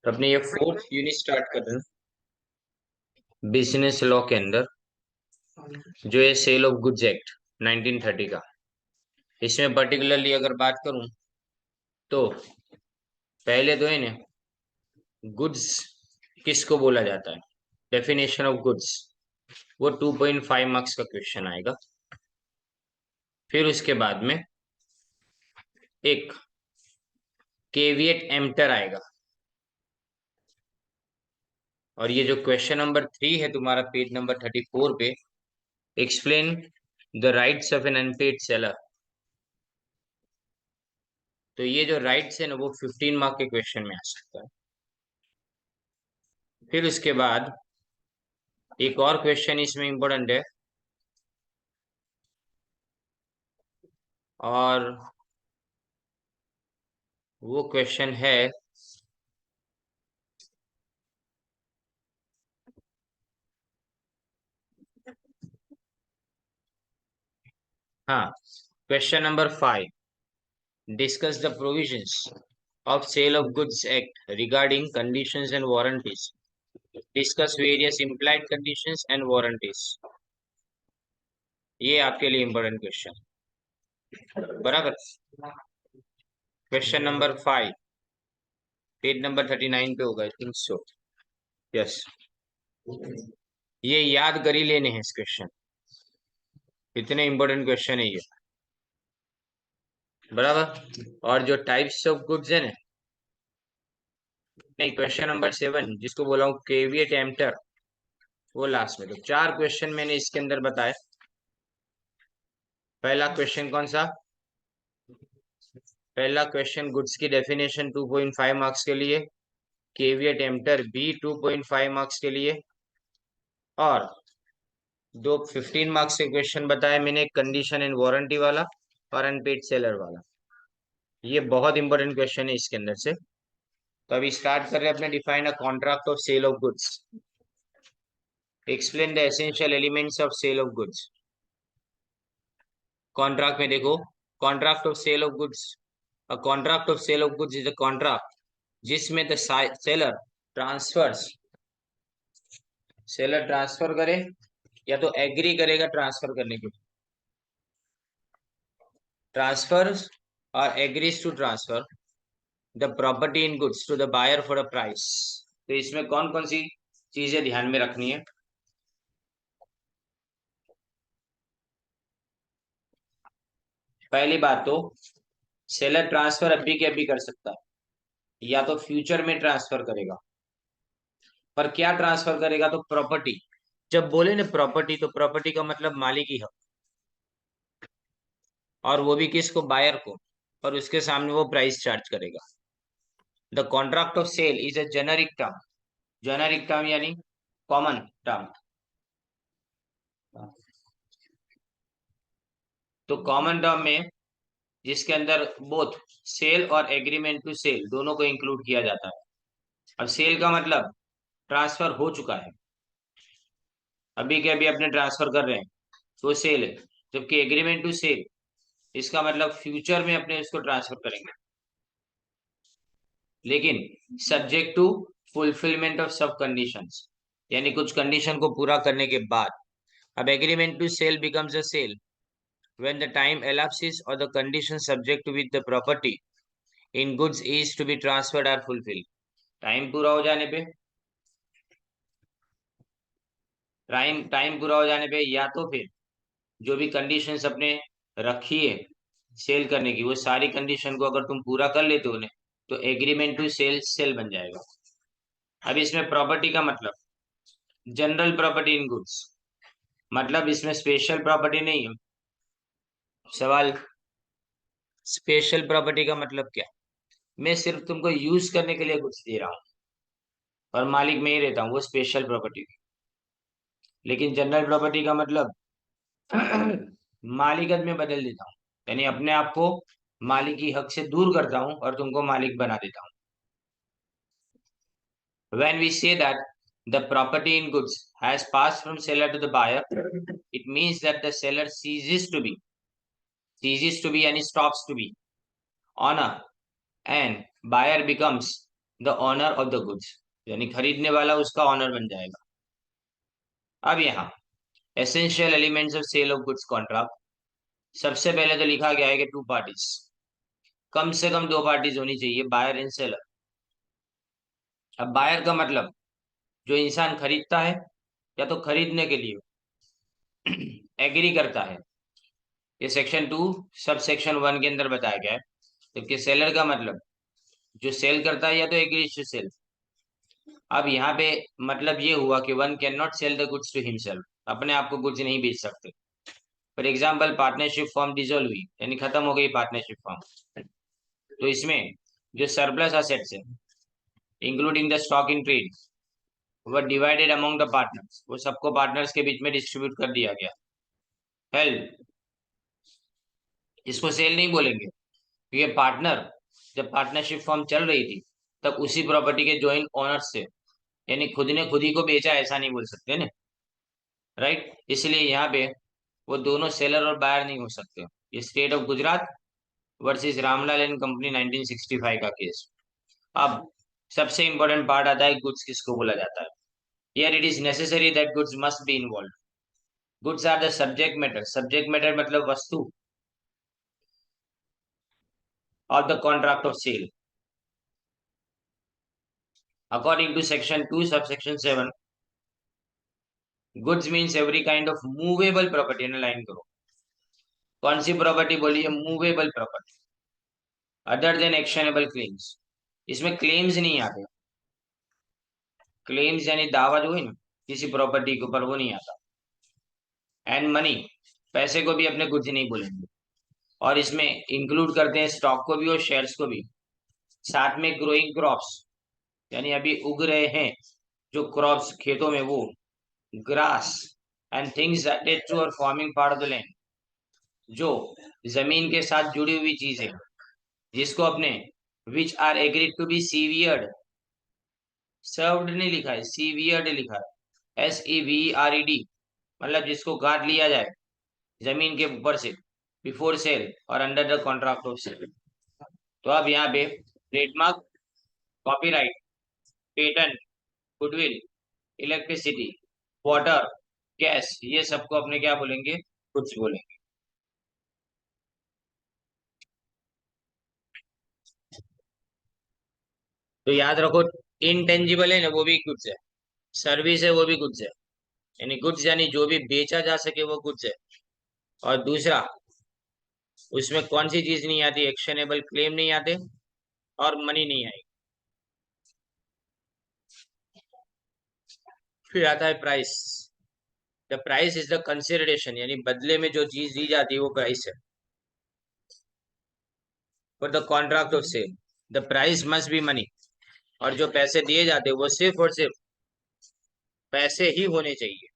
तो अपने ये फोर्थ यूनिट स्टार्ट कर रहे हैं बिजनेस लॉ के अंदर, जो है सेल ऑफ गुड्स एक्ट 1930 का। इसमें पर्टिकुलरली अगर बात करूं तो पहले तो है ना, गुड्स किसको बोला जाता है, डेफिनेशन ऑफ गुड्स, वो 2.5 मार्क्स का क्वेश्चन आएगा। फिर उसके बाद में एक केविएट एम्प्टर आएगा, और ये जो क्वेश्चन नंबर 3 है तुम्हारा पेज नंबर 34 पे, explain the rights of an unpaid seller. तो ये जो राइट्स है ना, वो 15 मार्क के क्वेश्चन में आ सकता है। फिर उसके बाद एक और क्वेश्चन इसमें इंपॉर्टेंट है, और वो क्वेश्चन है, हाँ, question number 5, discuss the provisions of sale of goods act regarding conditions and warranties. Discuss various implied conditions and warranties. ये आपके लिए इंपॉर्टेंट क्वेश्चन, बराबर। क्वेश्चन नंबर 5 पेज नंबर 39 पे होगा, आई थिंक सो, यस। ये याद कर ही लेने हैं इस क्वेश्चन, इतने इंपॉर्टेंट क्वेश्चन है ये, बराबर। और जो टाइप्स ऑफ गुड्स है ना, नहीं, क्वेश्चन नंबर 7 जिसको बोला हूँ केविएट एम्प्टर, वो लास्ट में। तो 4 क्वेश्चन मैंने इसके अंदर बताए। पहला क्वेश्चन कौन सा, पहला क्वेश्चन गुड्स की डेफिनेशन 2.5 मार्क्स के लिए, केविएट एम्प्टर भी 2.5 मार्क्स के लिए, और दो 15 मार्क्स के क्वेश्चन बताए मैंने, कंडीशन एंड वारंटी वाला और अनपेड सेलर वाला। ये बहुत इंपॉर्टेंट क्वेश्चन है इसके अंदर से। तो अभी स्टार्ट कर रहे हैं अपने, define a contract of sale of goods, explain the essential elements of sale of goods. Contract में देखो, contract of sale of goods, a contract of sale of goods is a contract जिसमें the seller transfers, seller transfer करे या तो agree करेगा transfer करने के, transfers और agrees to transfer the property in goods to the buyer for a price. तो इसमें कौन कौन सी चीजें ध्यान में रखनी है। पहली बात तो, सेलर ट्रांसफर अभी के अभी कर सकता है या तो फ्यूचर में ट्रांसफर करेगा। पर क्या ट्रांसफर करेगा, तो प्रॉपर्टी। जब बोले ना प्रॉपर्टी, तो प्रॉपर्टी का मतलब मालिकी हक, और वो भी किसको, बायर को, और उसके सामने वो प्राइस चार्ज करेगा। The contract of sale is a generic term, generic term यानी कॉमन टर्म। तो कॉमन टर्म में जिसके अंदर बोथ सेल और एग्रीमेंट टू सेल दोनों को इंक्लूड किया जाता है। अब सेल का मतलब ट्रांसफर हो चुका है, अभी के अभी अपने ट्रांसफर कर रहे हैं, तो वो सेल है। जबकि एग्रीमेंट टू सेल, इसका मतलब फ्यूचर में अपने इसको ट्रांसफर करेंगे, लेकिन सब्जेक्ट टू फुलफिलमेंट ऑफ सब कंडीशंस, यानी कुछ कंडीशन को पूरा करने के बाद। अब agreement to sale becomes a sale when the time elapses or the conditions subject to which the property in goods is to be transferred are fulfilled। Time पूरा हो जाने पे, टाइम टाइम पूरा हो जाने पे, या तो फिर जो भी कंडीशंस अपने रखी है सेल करने की, वो सारी कंडीशन को अगर तुम पूरा कर लेते हो उन्हें, तो एग्रीमेंट टू सेल सेल बन जाएगा। अब इसमें प्रॉपर्टी का मतलब जनरल प्रॉपर्टी इन गुड्स, मतलब इसमें स्पेशल प्रॉपर्टी नहीं है। सवाल, स्पेशल प्रॉपर्टी का मतलब क्या, मैं सिर्फ तुमको यूज करने के लिए कुछ दे रहा हूँ और मालिक में ही रहता हूँ, वो स्पेशल प्रॉपर्टी। लेकिन जनरल प्रॉपर्टी का मतलब मालिकत में बदल देता हूँ, यानी अपने आप को मालिकी हक से दूर करता हूँ और तुमको मालिक बना देता हूँ। When we say that the property in goods has passed from seller to the buyer, it means that the seller ceases to be यानी stops to be owner, and buyer becomes the owner of the goods, यानी खरीदने वाला उसका owner बन जाएगा। अब यहाँ essential elements of sale of goods contract, सबसे पहले तो लिखा गया है कि टू पार्टीज, कम से कम दो पार्टीज होनी चाहिए, बायर एंड सेलर। अब बायर का मतलब जो इंसान खरीदता है या तो खरीदने के लिए एग्री करता है, ये सेक्शन 2 सब सेक्शन 1 के अंदर बताया गया है। जबकि सेलर का मतलब जो सेल करता है या तो एग्रीज टू सेल। अब यहाँ पे मतलब ये हुआ कि one can not sell the goods to himself, अपने आप को गुड्स नहीं बेच सकते। For example partnership firm dissolve हुई, यानी खत्म हो गई पार्टनरशिप फॉर्म, तो इसमें जो सरप्लस असेट्स है including the stock in trade वो डिवाइडेड अमंग द पार्टनर्स, वो सबको पार्टनर्स के बीच में डिस्ट्रीब्यूट कर दिया गया। हेल्प, इसको सेल नहीं बोलेंगे क्योंकि पार्टनर जब पार्टनरशिप फॉर्म चल रही थी तब उसी प्रॉपर्टी के जॉइंट ओनर्स थे, यानी खुद ने खुद ही को बेचा ऐसा नहीं बोल सकते ना, राइट। इसलिए यहाँ पे वो दोनों सेलर और बायर नहीं हो सकते। ये state of Gujarat versus Ramlal and company 1965 का केस। अब सबसे इंपॉर्टेंट पार्ट आता है गुड्स किसको बोला जाता है। Here it is necessary that goods must be involve. Goods are the subject matter, subject matter मतलब वस्तु of the contract of sale according to section 2 subsection 7। Goods means every kind of movable property, line करो कौन सी property बोली है, movable property, other than actionable claims. इसमें claims नहीं आते, क्लेम्स यानी दावा जो है ना किसी प्रॉपर्टी के ऊपर वो नहीं आता। एंड मनी, पैसे को भी अपने गुड्स नहीं बोलेंगे। और इसमें इंक्लूड करते हैं स्टॉक को भी और शेयर्स को भी। साथ में ग्रोइंग क्रॉप्स, यानी अभी उग रहे हैं जो क्रॉप्स खेतों में वो, grass and things attached to और forming part of the land, जो जमीन के साथ जुड़ी हुई चीजें जिसको अपने which are agreed to be severed, served नहीं लिखा है, सीवियर्ड लिखा है, SEVERED, मतलब जिसको काट लिया जाए जमीन के ऊपर से बिफोर सेल और under the contract of sale. तो अब यहाँ पे trademark, copyright, patent, goodwill, electricity, water, gas, ये सबको अपने क्या बोलेंगे, गुड्स बोलेंगे। तो याद रखो इनटेंजिबल है ना वो भी गुड्स है, सर्विस है वो भी गुड्स है, यानी गुड्स यानी जो भी बेचा जा सके वो गुड्स है। और दूसरा उसमें कौन सी चीज नहीं आती, एक्शनेबल क्लेम नहीं आते और मनी नहीं आएगी। फिर आता है price. The price is the consideration, यानी बदले में जो चीज दी जाती है वो प्राइस है। For the contract of sale the price must be money, और जो पैसे दिए जाते हैं वो सिर्फ और सिर्फ पैसे ही होने चाहिए,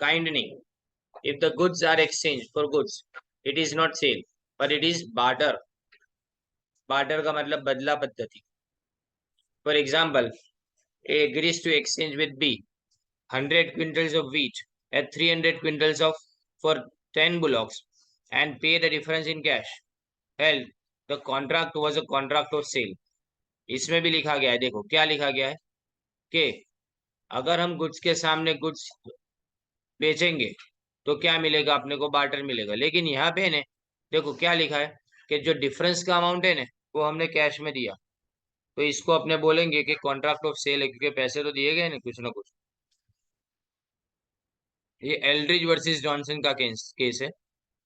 काइंड नहीं। If the goods are exchange for goods it is not sale but it is barter. Barter का मतलब बदला पद्धति। For example A agrees to exchange with B 100 quintals of wheat at 300 quintals of for 10 bullocks and pay the difference in cash. Hell, the contract was a contract of sale. इसमें भी लिखा गया है, देखो क्या लिखा गया है कि अगर हम गुड्स के सामने गुड्स बेचेंगे तो क्या मिलेगा, अपने को बार्टर मिलेगा। लेकिन यहाँ पे ने देखो क्या लिखा है कि जो डिफरेंस का अमाउंट है ना वो हमने कैश में दिया, तो इसको अपने बोलेंगे कि कॉन्ट्रैक्ट ऑफ सेल है, क्योंकि पैसे तो दिए गए ना कुछ ना कुछ। ये एल्ड्रिज वर्सेस जॉनसन का केस है।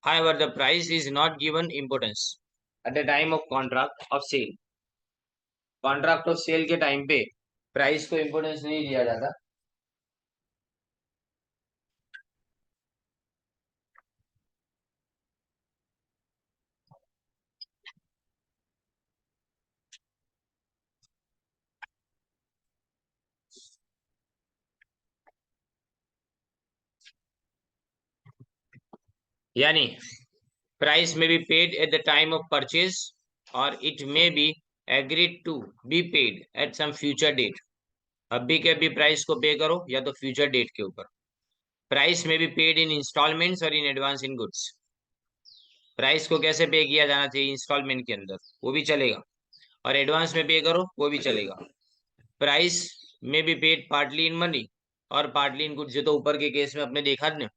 However, the price is not given importance at the time of contract of sale. Contract of sale के टाइम पे प्राइस को इम्पोर्टेंस नहीं दिया जाता। यानी price may be paid at the time of purchase और it may be agreed to be paid at some future date. अभी के अभी प्राइस को पे करो या तो फ्यूचर डेट के ऊपर। Price may be paid in installments और in advance in goods. Price को कैसे पे किया जाना चाहिए, इंस्टॉलमेंट के अंदर, वो भी चलेगा। और एडवांस में पे करो वो भी चलेगा। Price may be paid partly in money और पार्टली इन गुड्स। तो ऊपर के केस में अपने देखा ना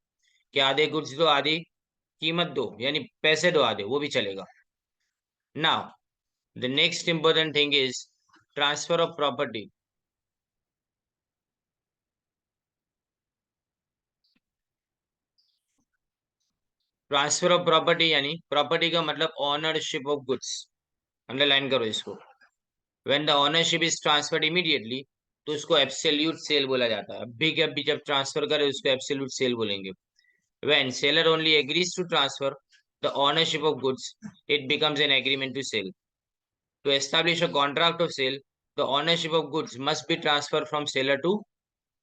कि आधे गुड्स दो आधी कीमत दो, यानी पैसे दो आधे, वो भी चलेगा। Now the next important thing is transfer of property. Transfer of property यानी प्रॉपर्टी का मतलब ओनरशिप ऑफ गुड्स। अंडरलाइन करो इसको। When the ownership is transferred immediately तो उसको एब्सोल्यूट सेल बोला जाता है। अभी के अभी जब ट्रांसफर करे उसको एब्सोल्यूट सेल बोलेंगे। When seller only agrees to transfer the ownership of goods it becomes an agreement to sell. To establish a contract of sale the ownership of goods must be transfer from seller to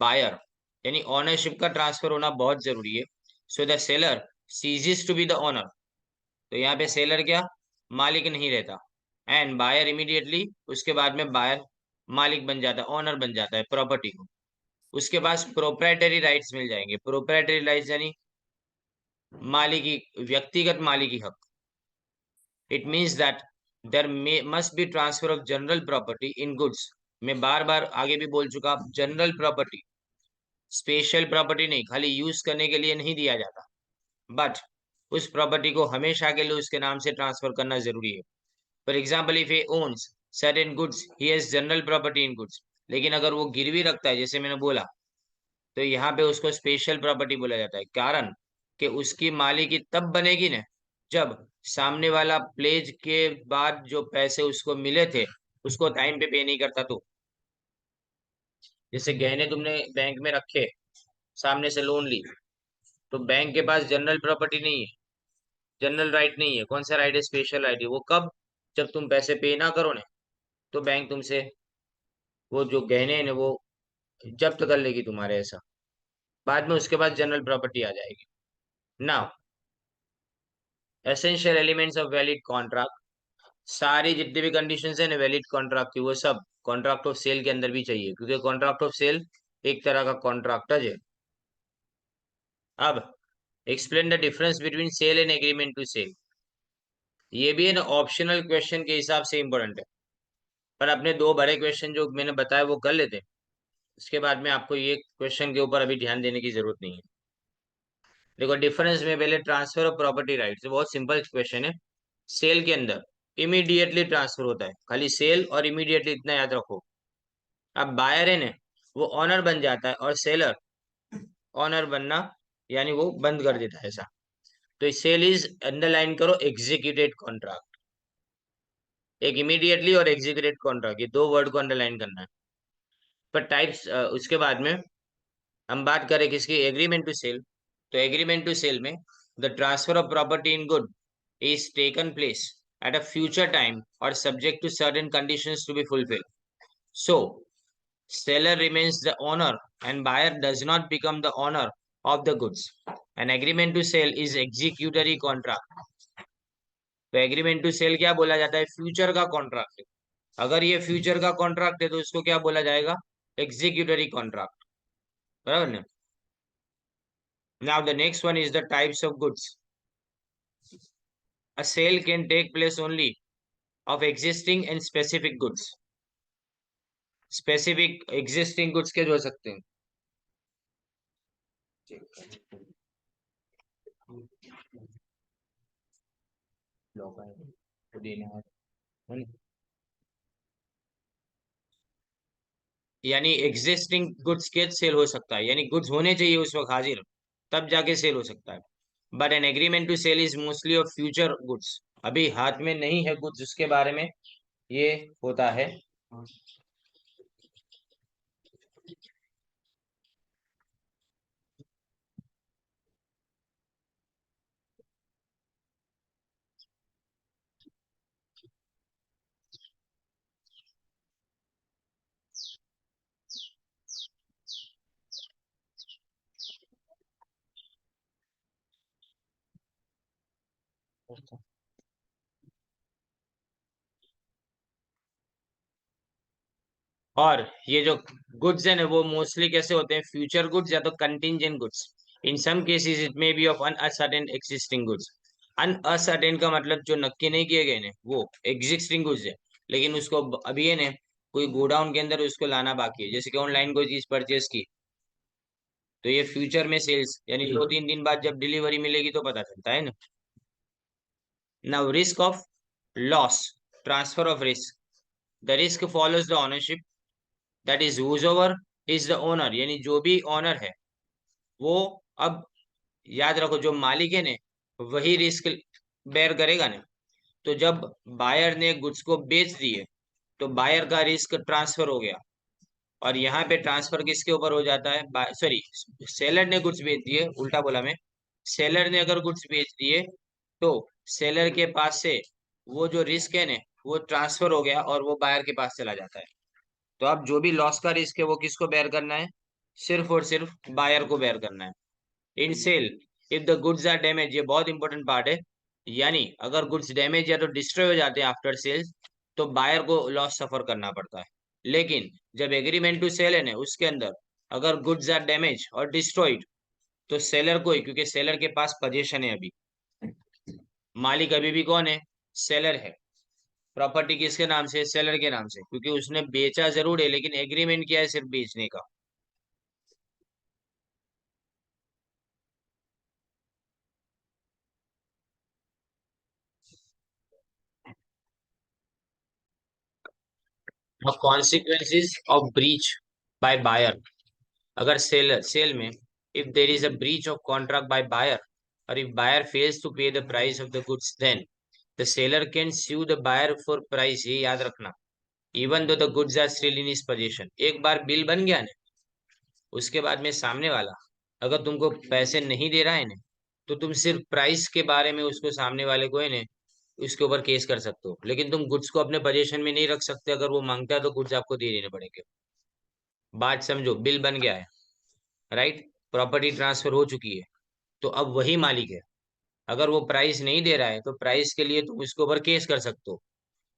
buyer. यानी ownership का transfer होना बहुत जरूरी है। So the seller ceases to be the owner. तो यहाँ पे seller क्या, मालिक नहीं रहता। एंड बायर इमीडिएटली उसके बाद में बायर मालिक बन जाता है, ओनर बन जाता है प्रॉपर्टी को। उसके पास प्रोप्राइटरी राइट्स मिल जाएंगे। प्रोप्राइटरी राइट्स यानी मालिकी, व्यक्तिगत मालिकी हक। It means that there must be transfer of general property in goods. मैं बार बार आगे भी बोल चुका, जनरल प्रॉपर्टी, स्पेशल प्रॉपर्टी नहीं, खाली यूज करने के लिए नहीं दिया जाता, बट उस प्रॉपर्टी को हमेशा के लिए उसके नाम से ट्रांसफर करना जरूरी है। For example if he owns certain goods he has general property in goods। लेकिन अगर वो गिरवी रखता है जैसे मैंने बोला, तो यहाँ पे उसको स्पेशल प्रॉपर्टी बोला जाता है। कारण कि उसकी मालिकी तब बनेगी ना जब सामने वाला प्लेज के बाद जो पैसे उसको मिले थे उसको टाइम पे नहीं करता। तो जैसे गहने तुमने बैंक में रखे, सामने से लोन ली, तो बैंक के पास जनरल प्रॉपर्टी नहीं है, जनरल राइट नहीं है। कौन सा राइट है, स्पेशल राइट है। वो कब, जब तुम पैसे पे ना करो ना, तो बैंक तुमसे वो जो गहने हैं ना वो जब्त कर लेगी तुम्हारे, ऐसा। बाद में उसके बाद जनरल प्रॉपर्टी आ जाएगी। Now essential elements of valid contract. सारी जितनी भी कंडीशंस है ना वैलिड कॉन्ट्रैक्ट की, वो सब कॉन्ट्रैक्ट ऑफ सेल के अंदर भी चाहिए, क्योंकि कॉन्ट्रैक्ट ऑफ सेल एक तरह का कॉन्ट्रैक्ट है। अब explain the difference between sale and agreement to sell. ये भी है ना ऑप्शनल क्वेश्चन के हिसाब से इंपॉर्टेंट है, पर अपने दो बड़े क्वेश्चन जो मैंने बताया वो कर लेते हैं। उसके बाद में आपको ये क्वेश्चन के ऊपर अभी ध्यान देने की जरूरत नहीं है। देखो डिफरेंस में पहले ट्रांसफर ऑफ प्रॉपर्टी राइट्स, बहुत सिंपल क्वेश्चन है। सेल के अंदर इमीडिएटली ट्रांसफर होता है, खाली सेल और इमीडिएटली इतना याद रखो। अब बायर है ना, वो ऑनर बन जाता है और सेलर ऑनर बनना यानी वो बंद कर देता है, ऐसा। तो सेल इज, अंडरलाइन करो, एग्जीक्यूटेड कॉन्ट्रैक्ट। एक इमीडिएटली और एग्जीक्यूटेड कॉन्ट्रैक्ट, ये दो वर्ड को अंडरलाइन करना है। पर टाइप्स, उसके बाद में हम बात करें किसकी, एग्रीमेंट टू सेल। तो एग्रीमेंट टू सेल में the transfer of property in good is taken place at a future time or subject to certain conditions to be fulfilled. So, seller remains the owner and buyer does not become the owner of the goods. An agreement to sell is executory contract. तो agreement to cell क्या बोला जाता है, future का contract. अगर ये future का contract है तो इसको क्या बोला जाएगा, एग्जीक्यूटरी कॉन्ट्रैक्ट, बराबर ना। Now the next one is the types of goods. A sale can take place only of existing and specific goods। Specific existing goods के जो हो सकते हैं, यानी एग्जिस्टिंग गुड्स के सेल हो सकता है, यानी गुड्स होने चाहिए उस वक्त हाजिर, तब जाके सेल हो सकता है। But an agreement to sell is mostly of future goods. अभी हाथ में नहीं है गुड्स, उसके बारे में ये होता है। और ये जो गुड्स है ना वो मोस्टली कैसे होते हैं, फ्यूचर गुड्स या तो contingent goods. In some cases it may be of unascertained existing goods. Unascertained का मतलब जो नक्की नहीं किए गए ना, वो एग्जिस्टिंग गुड्स है। लेकिन उसको अभी है ना कोई गोडाउन के अंदर उसको लाना बाकी है, जैसे कि ऑनलाइन कोई चीज परचेस की, तो ये फ्यूचर में सेल्स यानी 2-3 दिन बाद जब डिलीवरी मिलेगी तो पता चलता है ना। Now risk of loss, transfer of risk, the risk follows the ownership, that is whoever is the owner, यानी जो भी ओनर है वो, अब याद रखो जो मालिक है ने वही रिस्क बेयर करेगा ना। तो जब बायर ने गुड्स को बेच दिए तो बायर का रिस्क ट्रांसफर हो गया, और यहाँ पे ट्रांसफर किसके ऊपर हो जाता है, सॉरी, सेलर ने गुड्स बेच दिए, उल्टा बोला मैं। सेलर ने अगर गुड्स बेच दिए तो सेलर के पास से वो जो रिस्क है ना वो ट्रांसफर हो गया और वो बायर के पास चला जाता है। तो अब जो भी लॉस का रिस्क है वो किसको बेयर करना है, सिर्फ और सिर्फ बायर को बेयर करना है। In sale if the goods are damage, ये बहुत इंपॉर्टेंट पार्ट है, यानी अगर गुड्स डैमेज या तो डिस्ट्रॉय हो जाते हैं आफ्टर सेल्स तो बायर को लॉस सफर करना पड़ता है। लेकिन जब एग्रीमेंट टू सेल है ना उसके अंदर अगर गुड्स आर डैमेज और डिस्ट्रॉइड तो सेलर को ही, क्योंकि सेलर के पास पोजीशन है अभी, मालिक अभी भी कौन है, सेलर है। प्रॉपर्टी किसके नाम से, सेलर के नाम से, क्योंकि उसने बेचा जरूर है लेकिन एग्रीमेंट किया है सिर्फ बेचने का। Consequences of breach by buyer, अगर सेल में if there is a breach of contract by buyer और if buyer fails to pay the price of the goods then the seller can sue the buyer for price, ये याद रखना, even though the goods are still in his position. एक बार bill बन गया ना उसके बाद में सामने वाला अगर तुमको पैसे नहीं दे रहा है ना तो तुम सिर्फ प्राइस के बारे में उसको, सामने वाले को है ना उसके ऊपर केस कर सकते हो, लेकिन तुम गुड्स को अपने पोजीशन में नहीं रख सकते। अगर वो मांगता है तो गुड्स आपको दे देने पड़ेंगे। बात समझो, बिल बन गया है, राइट, प्रॉपर्टी ट्रांसफर हो चुकी है, तो अब वही मालिक है। अगर वो प्राइस नहीं दे रहा है तो प्राइस के लिए तुम उसके ऊपर केस कर सकते हो,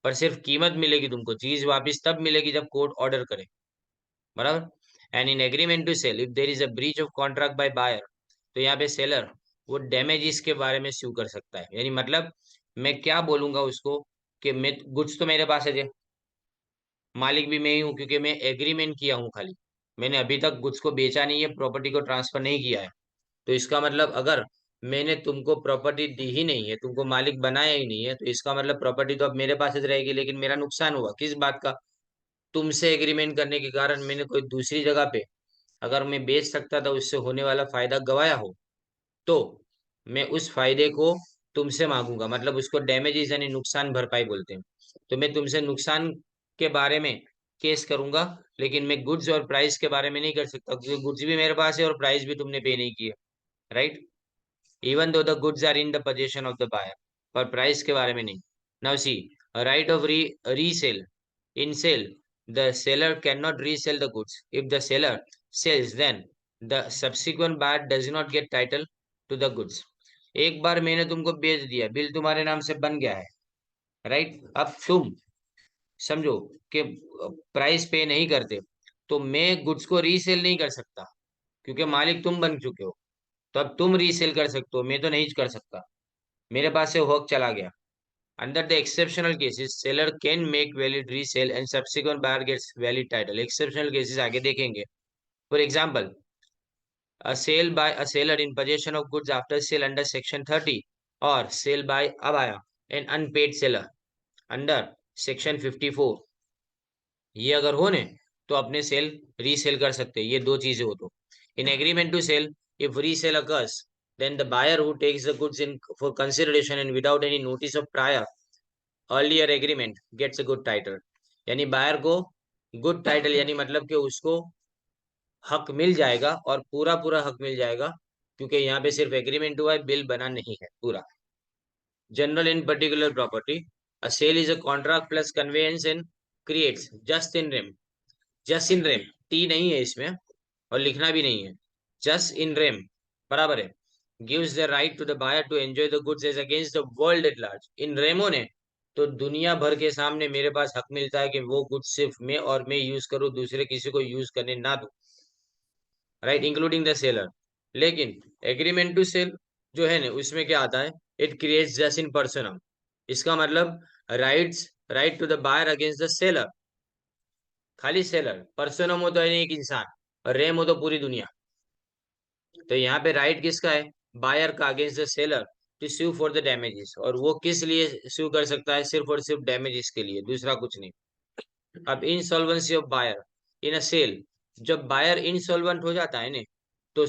पर सिर्फ कीमत मिलेगी तुमको, चीज वापस तब मिलेगी जब कोर्ट ऑर्डर करे, बराबर। And in agreement to sell if there is a breach of contract by buyer, तो यहाँ पे सेलर वो डैमेजेस के बारे में स्यू कर सकता है, यानी मतलब मैं क्या बोलूंगा उसको कि मैं गुड्स तो मेरे पास है, मालिक भी मैं ही हूँ क्योंकि मैं एग्रीमेंट किया हूँ खाली, मैंने अभी तक गुड्स को बेचा नहीं है, प्रॉपर्टी को ट्रांसफर नहीं किया है। तो इसका मतलब अगर मैंने तुमको प्रॉपर्टी दी ही नहीं है, तुमको मालिक बनाया ही नहीं है, तो इसका मतलब प्रॉपर्टी तो अब मेरे पास ही रहेगी, लेकिन मेरा नुकसान हुआ किस बात का, तुमसे एग्रीमेंट करने के कारण मैंने कोई दूसरी जगह पे अगर मैं बेच सकता था उससे होने वाला फायदा गवाया हो तो मैं उस फायदे को तुमसे मांगूंगा, मतलब उसको डैमेजेस यानी नुकसान भरपाई बोलते हैं। तो मैं तुमसे नुकसान के बारे में केस करूंगा, लेकिन मैं गुड्स और प्राइस के बारे में नहीं कर सकता क्योंकि गुड्स भी मेरे पास है और प्राइस भी तुमने पे नहीं किया, right, even though the goods are in the position of the buyer, पर प्राइस के बारे में नहीं। Now see, right of resale, in sale the seller can not resell the goods, if the seller sells then the subsequent buyer does not get title to the goods. एक बार मैंने तुमको बेच दिया, बिल तुम्हारे नाम से बन गया है, राइट, अब तुम समझो कि प्राइस पे नहीं करते तो मैं गुड्स को रीसेल नहीं कर सकता क्योंकि मालिक तुम बन चुके हो। तो अब तुम रीसेल कर सकते हो, मैं तो नहीं कर सकता, मेरे पास से हक चला गया। Under the exceptional cases seller can make valid resale and subsequent buyer gets valid title. Exceptional cases आगे देखेंगे। For example, a sale by a seller in possession of goods after sale under section 30 or sale by abaya an unpaid seller under section 54, ये अगर हो ने तो अपने cell resale कर सकते हैं, ये दो चीजें हो तो। In agreement to sell if resale occurs then the buyer who takes the goods in for consideration and without any notice of prior earlier agreement gets a good title, यानी buyer को गुड टाइटल यानी मतलब कि उसको हक मिल जाएगा और पूरा पूरा हक मिल जाएगा क्योंकि यहाँ पे सिर्फ एग्रीमेंट हुआ है, बिल बना नहीं है पूरा। General in particular property, a sale is a contract plus conveyance and creates jus in rem, jus in rem, टी नहीं है इसमें और लिखना भी नहीं है, जस्ट इन रेम बराबर है, gives the right to the buyer to enjoy the goods as against the world at large. In rem ने तो दुनिया भर के सामने मेरे पास हक मिलता है कि वो गुड्स सिर्फ मैं और मैं यूज करूँ, दूसरे किसी को यूज करने ना दूं, राइट, इंक्लूडिंग द सेलर। लेकिन एग्रीमेंट टू सेल जो है ना उसमें क्या आता है, it creates jus in personam, इसका मतलब rights right to the buyer against the seller, खाली सेलर, पर्सन हो तो है एक इंसान, और रेम हो तो पूरी दुनिया। तो यहाँ पे राइट किसका है, बायर का against the seller to sue for the damages, और वो किस लिए स्यू कर सकता है, सिर्फ और सिर्फ डैमेजेस के लिए, दूसरा कुछ नहीं। अब insolvency of buyer in a sale, जब बायर इंसॉल्वेंट हो जाता है ना, तो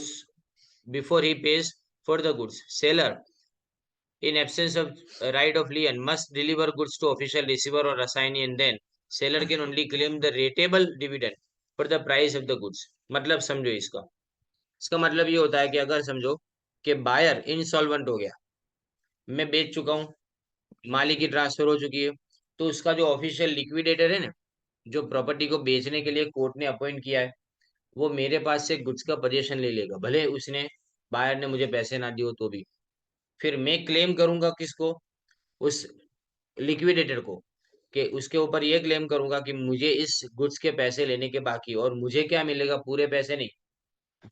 बिफोर ही pays for the goods, seller in absence of right of lien must deliver goods to official receiver or assignee, and then seller can only claim the rateable dividend for the price of the goods। मतलब समझो इसका, इसका मतलब ये होता है कि अगर समझो कि बायर इंसॉल्वेंट हो गया, मैं बेच चुका हूँ, मालिक की ट्रांसफर हो चुकी है, तो उसका जो ऑफिशियल लिक्विडेटर है ना, जो प्रॉपर्टी को बेचने के लिए कोर्ट ने अपॉइंट किया है, वो मेरे पास से गुड्स का पोजीशन ले लेगा, भले उसने, बायर ने मुझे पैसे ना दिए तो भी। फिर मैं क्लेम करूंगा किसको, उस लिक्विडेटर को, कि उसके ऊपर ये क्लेम करूंगा कि मुझे इस गुड्स के पैसे लेने के बाकी, और मुझे क्या मिलेगा, पूरे पैसे नहीं,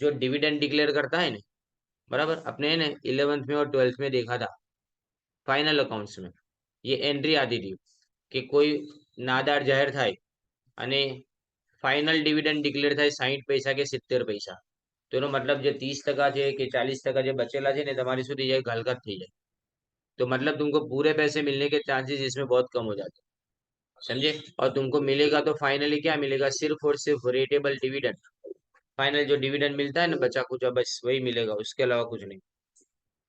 जो डिविडेंड डिक्लेयर करता है ना, बराबर, अपने ने 11th में और 12th में देखा था फाइनल अकाउंट्स में, ये एंट्री आती थी कि कोई नादार जाहिर था અને ફાઇનલ ડિવિડન્ડ ડિક્લેર થાય 60 પૈસા કે 70 પૈસા, તો એનો મતલબ જે 30% છે કે 40% જે બચેલા છે ને તમારી સુધી જાય ઘાલકાત થઈ જાય, तो मतलब तुमको पूरे पैसे मिलने के चांसेस इसमें बहुत कम हो जाते हैं, समझे। और तुमको मिलेगा तो फाइनली क्या मिलेगा, सिर्फ और सिर्फ रेटेबल डिविडेंड, फाइनल जो डिविडेंड मिलता है ना बचा कुचा, बस वही मिलेगा, उसके अलावा कुछ नहीं।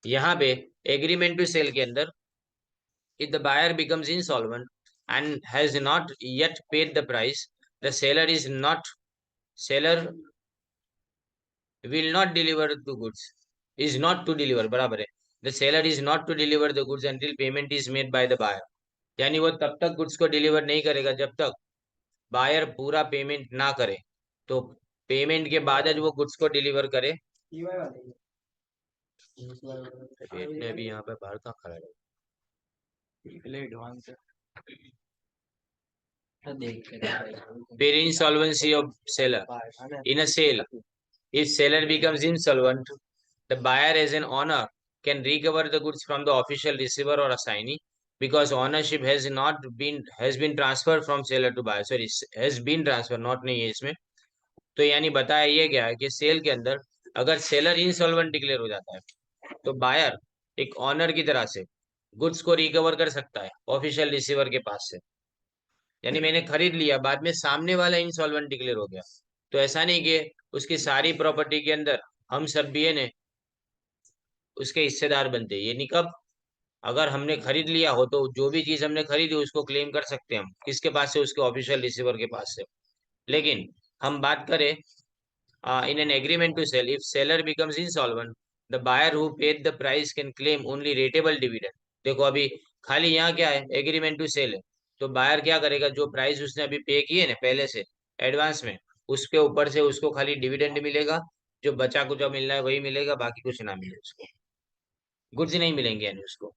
यहाँ पे एग्रीमेंट टू सेल के अंदर, if the buyer becomes insolvent and has not yet paid the price, the seller will not deliver the goods, is not to deliver, बराबर है, the seller is not to deliver the goods until payment is made by the buyer। यानी वो तब तक goods को deliver नहीं करेगा जब तक बायर पूरा पेमेंट ना करे, तो पेमेंट के बाद वो गुड्स को डिलीवर करे। ने भी यहाँ पे बाहर का खड़ा है, फिर insolvency of seller in a sale, if seller becomes insolvent, the buyer as an owner can recover the goods from the official receiver or assignee, because ownership has been transferred from seller to buyer, sorry has been transferred, not नहीं है इसमें। तो यानी बताया ये गया है कि सेल के अंदर अगर सेलर इंसॉल्वेंट डिक्लेयर हो जाता है, तो बायर एक ऑनर की तरह से गुड्स को रिकवर कर सकता है ऑफिशियल रिसीवर के पास से। यानी मैंने खरीद लिया, बाद में सामने वाला इंसॉल्वेंट डिक्लेयर हो गया, तो ऐसा नहीं कि उसकी सारी प्रॉपर्टी के अंदर हम सब भी है ने उसके हिस्सेदार बनते हैं, ये नहीं। कब, अगर हमने खरीद लिया हो तो जो भी चीज हमने खरीदी उसको क्लेम कर सकते हैं हम, किसके पास से, उसके ऑफिशियल रिसीवर के पास से। लेकिन हम बात करें in an agreement to sell, if seller becomes insolvent, the buyer who paid the price can claim only rateable dividend। देखो अभी खाली यहाँ क्या है, एग्रीमेंट टू सेल है, तो बायर क्या करेगा, जो प्राइस उसने अभी पे किए ना पहले से एडवांस में, उसके ऊपर से उसको खाली डिविडेंड मिलेगा, जो बचा कुछ मिलना है वही मिलेगा, बाकी कुछ ना मिले उसको, गुड्स नहीं मिलेंगे यानी उसको।